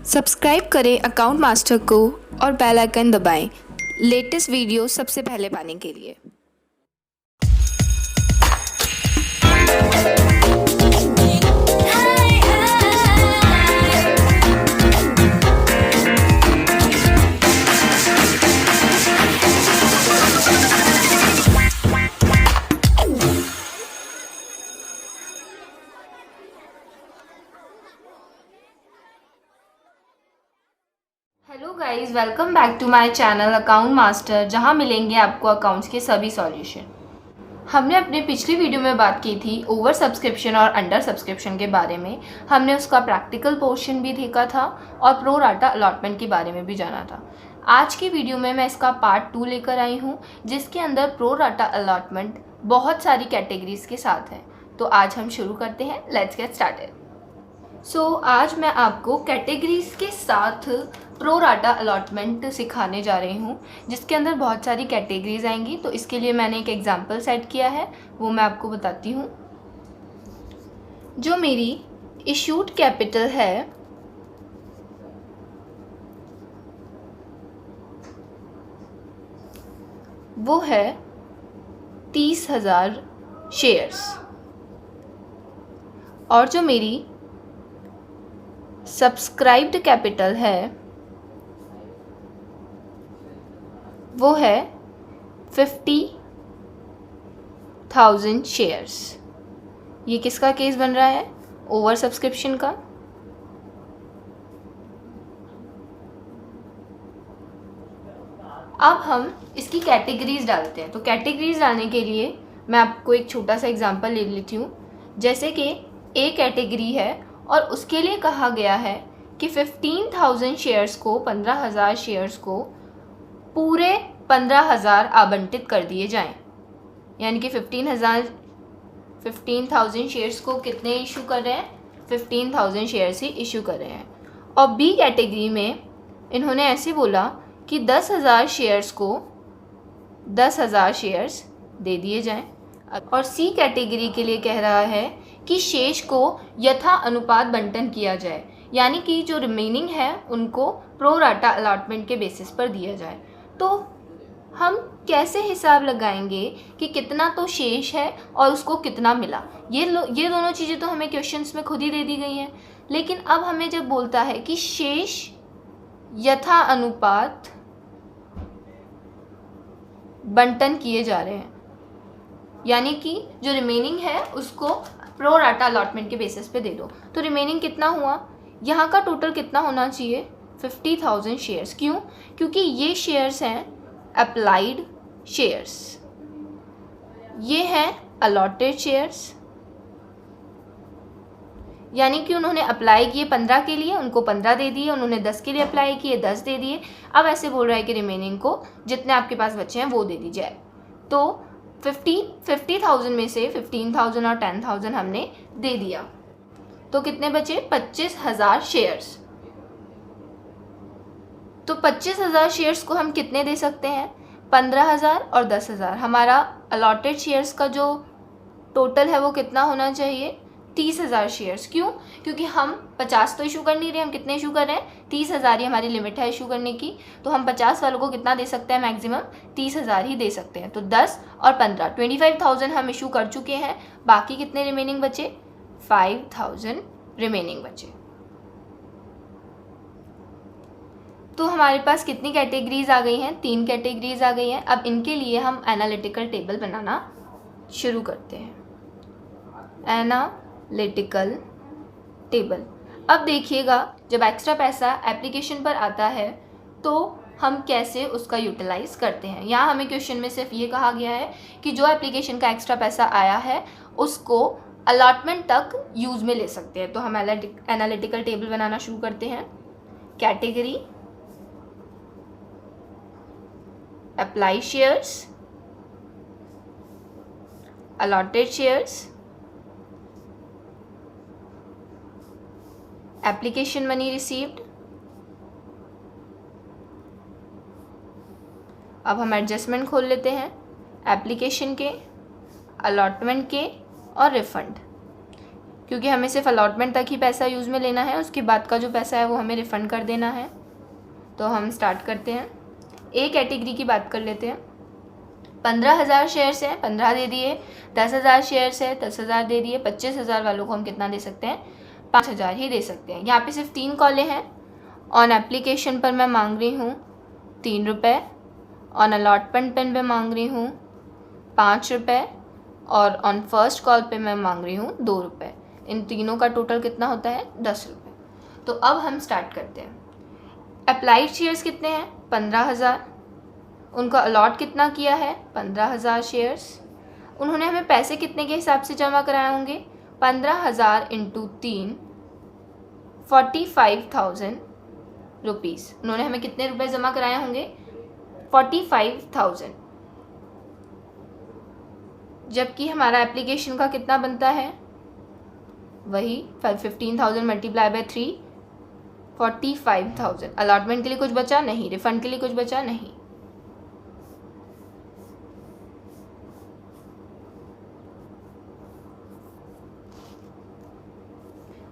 Subscribe करें account master को और बेल आइकन दबाएं लेटेस्ट वीडियो सबसे पहले पाने के लिए। Hello guys, welcome back to my channel account master, जहां मिलेंगे आपको अकाउंट्स के सभी सॉल्यूशन। हमने अपने पिछली वीडियो में बात की थी ओवर सब्सक्रिप्शन और अंडर सब्सक्रिप्शन के बारे में। हमने उसका प्रैक्टिकल पोर्शन भी देखा था और प्रो राटा अलॉटमेंट के बारे में भी जाना था। आज की वीडियो में मैं इसका पार्ट 2 लेकर आई हूँ, जिसके अंदर प्रो राटा अलॉटमेंट बहुत सारी कैटेगरीज के साथ है। तो आज हम शुरू करते हैं, लेट्स गेट स्टार्टेड। आज मैं आपको कैटेगरीज के साथ प्रो राटा अलॉटमेंट सिखाने जा रही हूँ, जिसके अंदर बहुत सारी कैटेगरीज आएंगी। तो इसके लिए मैंने एक एग्जांपल सेट किया है, वो मैं आपको बताती हूँ। जो मेरी इशूड कैपिटल है वो है 30,000 शेयर्स, और जो मेरी सब्सक्राइब्ड कैपिटल है वो है 50,000 शेयर्स। ये किसका केस बन रहा है? ओवर सब्सक्रिप्शन का। अब हम इसकी कैटेगरीज डालते हैं। तो कैटेगरीज डालने के लिए मैं आपको एक छोटा सा एग्जांपल ले लेती हूँ। जैसे कि ए कैटेगरी है और उसके लिए कहा गया है कि 15,000 शेयर्स को 15,000 शेयर्स को पूरे 15,000 आवंटित कर दिए जाएं। यानी कि 15,000 शेयर्स को कितने इशू कर रहे हैं? 15,000 शेयर्स ही इशू कर रहे हैं। और बी कैटेगरी में इन्होंने ऐसे बोला कि 10,000 शेयर्स को 10,000 शेयर्स दे दिए जाएं। और सी कैटेगरी के लिए कह रहा है कि शेष को यथा अनुपात बंटन किया जाए, यानी कि जो रिमेनिंग है उनको प्रो राटा अलॉटमेंट के बेसिस पर दिया जाए। तो हम कैसे हिसाब लगाएंगे कि कितना तो शेष है और उसको कितना मिला? ये दोनों चीज़ें तो हमें क्वेश्चंस में खुद ही दे दी गई हैं। लेकिन अब हमें जब बोलता है कि शेष यथा अनुपात बंटन किए जा रहे हैं, यानी कि जो रिमेनिंग है उसको प्रो राटा अलॉटमेंट के बेसिस पे दे दो। तो रिमेनिंग कितना हुआ? यहाँ का टोटल कितना होना चाहिए? 50,000 शेयर्स। क्यों? क्योंकि ये शेयर्स हैं अप्लाइड शेयर्स, ये हैं अलॉटेड शेयर्स। यानी कि उन्होंने अप्लाई किए 15 के लिए, उनको 15 दे दिए, उन्होंने 10 के लिए अप्लाई किए, 10 दे दिए। अब ऐसे बोल रहा है कि रिमेनिंग को जितने आपके पास बचे हैं वो दे दीजिए। तो 50,000 में से 15,000 और 10,000 हमने दे दिया, तो कितने बचे? 25,000 शेयर्स। तो 25,000 शेयर्स को हम कितने दे सकते हैं? 15,000 और 10,000। हमारा अलॉटेड शेयर्स का जो टोटल है वो कितना होना चाहिए? 30,000 शेयर्स। क्यों? क्योंकि हम 50 तो इशू कर नहीं रहे, हम कितने इशू कर रहे हैं? 30,000 ही हमारी लिमिट है इशू करने की। तो हम 50 वालों को कितना दे सकते हैं? मैक्सिमम 30,000 ही दे सकते हैं। तो 10 और 15 25,000 हम इशू कर चुके हैं। बाकी कितने रिमेनिंग बचे? 5,000 रिमेनिंग बचे। तो हमारे पास कितनी कैटेगरीज आ गई हैं? 3 कैटेगरीज आ गई हैं। अब इनके लिए हम एनालिटिकल टेबल बनाना शुरू करते हैं। Analytical table. अब देखिएगा, जब एक्स्ट्रा पैसा एप्लीकेशन पर आता है तो हम कैसे उसका यूटिलाइज करते हैं। यहाँ हमें क्वेश्चन में सिर्फ ये कहा गया है कि जो एप्लीकेशन का एक्स्ट्रा पैसा आया है उसको अलॉटमेंट तक यूज़ में ले सकते हैं। तो हम एनालिटिकल टेबल बनाना शुरू करते हैं। Category, apply shares, allotted shares, application money received. अब हम एडजस्टमेंट खोल लेते हैं एप्लीकेशन के, अलॉटमेंट के और रिफंड। क्योंकि हमें सिर्फ अलॉटमेंट तक ही पैसा यूज़ में लेना है, उसके बाद का जो पैसा है वो हमें रिफ़ंड कर देना है। तो हम स्टार्ट करते हैं। ए कैटेगरी की बात कर लेते हैं। 15,000 शेयर्स हैं, 15 दे दिए। 10,000 शेयर्स है, 10,000 दे दिए। 25,000 वालों को हम कितना दे सकते हैं? 5,000 ही दे सकते हैं। यहाँ पे सिर्फ 3 कॉलें हैं। ऑन एप्लीकेशन पर मैं मांग रही हूँ 3 रुपये, ऑन अलॉटमेंट पर मैं मांग रही हूँ 5 रुपये, और ऑन फर्स्ट कॉल पे मैं मांग रही हूँ 2 रुपये। इन तीनों का टोटल कितना होता है? 10 रुपये। तो अब हम स्टार्ट करते हैं। अप्लाइड शेयर्स कितने हैं? 15,000। उनको अलॉट कितना किया है? 15,000 शेयर्स। उन्होंने हमें पैसे कितने के हिसाब से जमा कराए होंगे? 15,000 इंटू 3, 45,000 रुपीज़। उन्होंने हमें कितने रुपए जमा कराए होंगे? 45,000। जबकि हमारा एप्लीकेशन का कितना बनता है? वही 15,000 मल्टीप्लाई बाय 3, 45,000। अलॉटमेंट के लिए कुछ बचा नहीं, रिफंड के लिए कुछ बचा नहीं।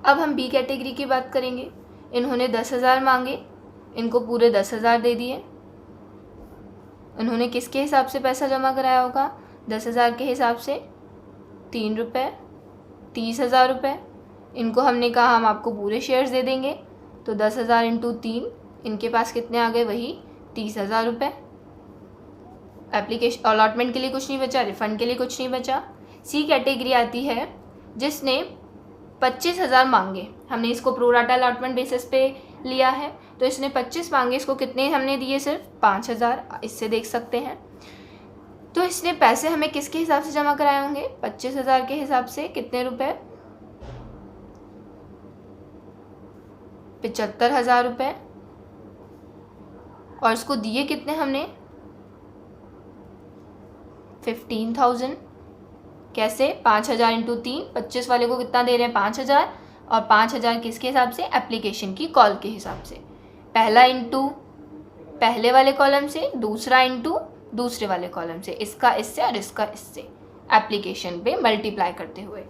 अब हम बी कैटेगरी की बात करेंगे। इन्होंने 10,000 मांगे, इनको पूरे 10,000 दे दिए। उन्होंने किसके हिसाब से पैसा जमा कराया होगा? 10,000 के हिसाब से 3 रुपये, 30,000 रुपये। इनको हमने कहा हम आपको पूरे शेयर्स दे देंगे, तो 10,000 इंटू 3, इनके पास कितने आ गए? वही 30,000 रुपये। एप्लीकेशन अलॉटमेंट के लिए कुछ नहीं बचा, रिफ़ंड के लिए कुछ नहीं बचा। सी कैटेगरी आती है जिसने 25,000 मांगे। हमने इसको प्रोराटा अलॉटमेंट बेसिस पे लिया है, तो इसने 25 मांगे। इसको कितने हमने दिए? सिर्फ 5,000। इससे देख सकते हैं। तो इसने पैसे हमें किसके हिसाब से जमा कराए होंगे? 25,000 के हिसाब से। कितने रुपए? 75,000 रुपये। और इसको दिए कितने हमने? 15,000। कैसे? 5,000 इंटू 3, 25 वाले को कितना दे रहे हैं? 5,000। और 5,000 किसके हिसाब से? एप्लीकेशन की कॉल के हिसाब से। पहला इंटू पहले वाले कॉलम से, दूसरा इंटू दूसरे वाले कॉलम से, इसका इससे और इसका इससे, एप्लीकेशन पे मल्टीप्लाई करते हुए।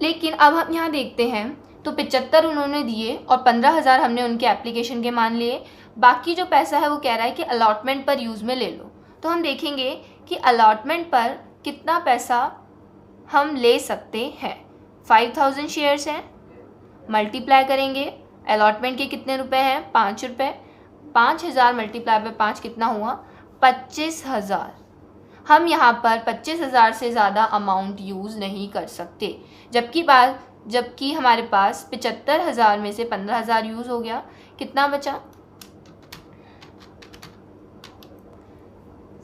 लेकिन अब हम यहाँ देखते हैं तो 75 उन्होंने दिए और 15,000 हमने उनके एप्लीकेशन के मान लिए। बाकी जो पैसा है वो कह रहा है कि अलॉटमेंट पर यूज़ में ले लो। तो हम देखेंगे कि अलॉटमेंट पर कितना पैसा हम ले सकते हैं। 5,000 शेयर्स हैं, मल्टीप्लाई करेंगे। अलॉटमेंट के कितने रुपए हैं? 5 रुपये। 5,000 मल्टीप्लाई बाय 5 कितना हुआ? 25,000। हम यहाँ पर 25,000 से ज़्यादा अमाउंट यूज़ नहीं कर सकते। जबकि हमारे पास 75,000 में से 15,000 यूज़ हो गया। कितना बचा?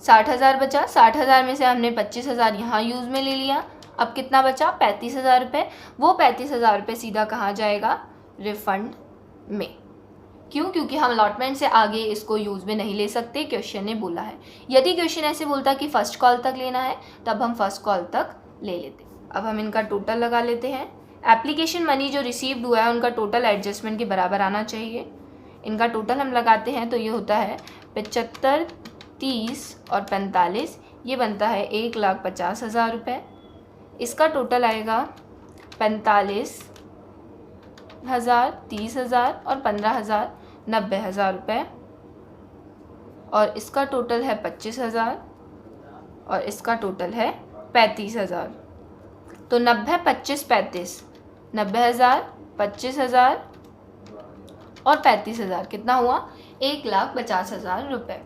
60,000 बचा। 60,000 में से हमने 25,000 यहाँ यूज़ में ले लिया। अब कितना बचा? 35,000 रुपये। वो 35,000 रुपये सीधा कहाँ जाएगा? रिफ़ंड में। क्यों? क्योंकि हम अलॉटमेंट से आगे इसको यूज़ में नहीं ले सकते, क्वेश्चन ने बोला है। यदि क्वेश्चन ऐसे बोलता कि फ़र्स्ट कॉल तक लेना है, तब हम फर्स्ट कॉल तक ले लेते। अब हम इनका टोटल लगा लेते हैं। एप्लीकेशन मनी जो रिसीव्ड हुआ है उनका टोटल एडजस्टमेंट के बराबर आना चाहिए। इनका टोटल हम लगाते हैं तो ये होता है 75, 30 और 45, ये बनता है 1,50,000 रुपये। इसका टोटल आएगा 45,000, 30,000 और 15,000, 90,000 रुपये। और इसका टोटल है 25,000 और इसका टोटल है 35,000। तो 90, 25, 35, 90,000, 25,000 और 35,000 कितना हुआ? 1,50,000 रुपये।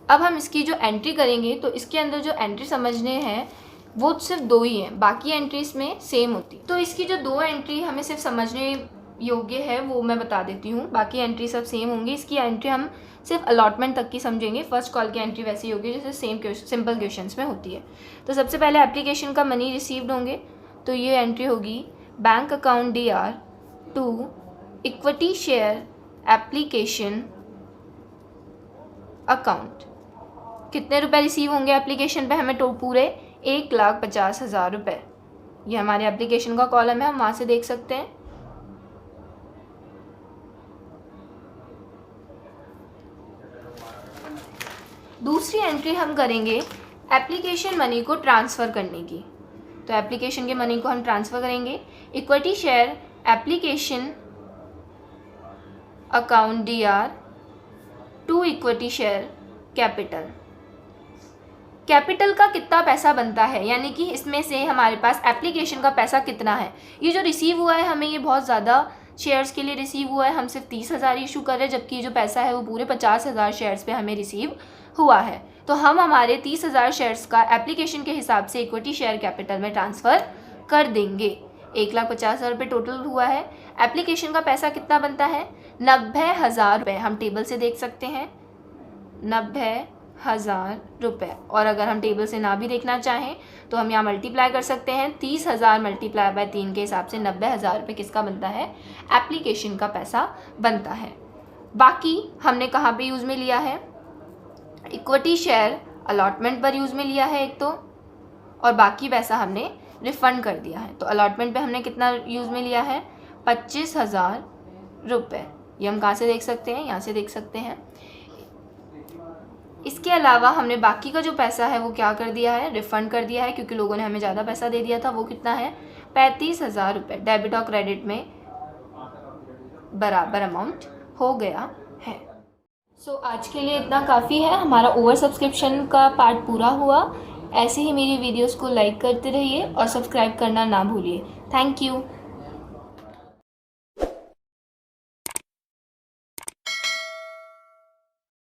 अब हम इसकी जो एंट्री करेंगे तो इसके अंदर जो एंट्री समझने हैं वो सिर्फ 2 ही हैं, बाकी एंट्रीज में सेम होती। तो इसकी जो 2 एंट्री हमें सिर्फ समझने योग्य है वो मैं बता देती हूँ, बाकी एंट्री सब सेम होंगी। इसकी एंट्री हम सिर्फ अलॉटमेंट तक की समझेंगे। फर्स्ट कॉल की एंट्री वैसी होगी जैसे सिंपल क्वेश्चंस में होती है। तो सबसे पहले एप्लीकेशन का मनी रिसीव्ड होंगे, तो ये एंट्री होगी bank account DR to equity share application account. कितने रुपए रिसीव होंगे एप्लीकेशन पे? हमें पूरे 1,50,000 रुपये। ये हमारे एप्लीकेशन का कॉलम है, हम वहाँ से देख सकते हैं। दूसरी एंट्री हम करेंगे एप्लीकेशन मनी को ट्रांसफ़र करने की। तो एप्लीकेशन के मनी को हम ट्रांसफ़र करेंगे। Equity share application account DR to equity share capital. Capital का कितना पैसा बनता है, यानी कि इसमें से हमारे पास एप्लीकेशन का पैसा कितना है। ये जो रिसीव हुआ है हमें, ये बहुत ज़्यादा शेयर्स के लिए रिसीव हुआ है। हम सिर्फ 30,000 इशू कर रहे हैं, जबकि जो पैसा है वो पूरे 50,000 शेयर्स पे हमें रिसीव हुआ है। तो हम हमारे 30,000 शेयर्स का एप्लीकेशन के हिसाब से इक्विटी शेयर कैपिटल में ट्रांसफ़र कर देंगे। 1,50,000 रुपये टोटल हुआ है। एप्लीकेशन का पैसा कितना बनता है? 90,000 रुपये। हम टेबल से देख सकते हैं 90,000 रुपये। और अगर हम टेबल से ना भी देखना चाहें तो हम यहाँ मल्टीप्लाई कर सकते हैं। 30,000 मल्टीप्लाई बाय 3 के हिसाब से 90,000 रुपये किसका बनता है? एप्लीकेशन का पैसा बनता है। बाकी हमने कहाँ पे यूज़ में लिया है? इक्विटी शेयर अलॉटमेंट पर यूज़ में लिया है एक तो, और बाकी पैसा हमने रिफ़ंड कर दिया है। तो अलॉटमेंट पे हमने कितना यूज़ में लिया है? 25,000 रुपये। ये हम कहाँ से देख सकते हैं? यहाँ से देख सकते हैं। इसके अलावा हमने बाकी का जो पैसा है वो क्या कर दिया है? रिफ़ंड कर दिया है, क्योंकि लोगों ने हमें ज़्यादा पैसा दे दिया था। वो कितना है? 35,000 रुपये। डेबिट और क्रेडिट में बराबर अमाउंट हो गया है। सो आज के लिए इतना काफ़ी है। हमारा ओवर सब्सक्रिप्शन का पार्ट पूरा हुआ। ऐसे ही मेरी वीडियोस को लाइक करते रहिए और सब्सक्राइब करना ना भूलिए। Thank you.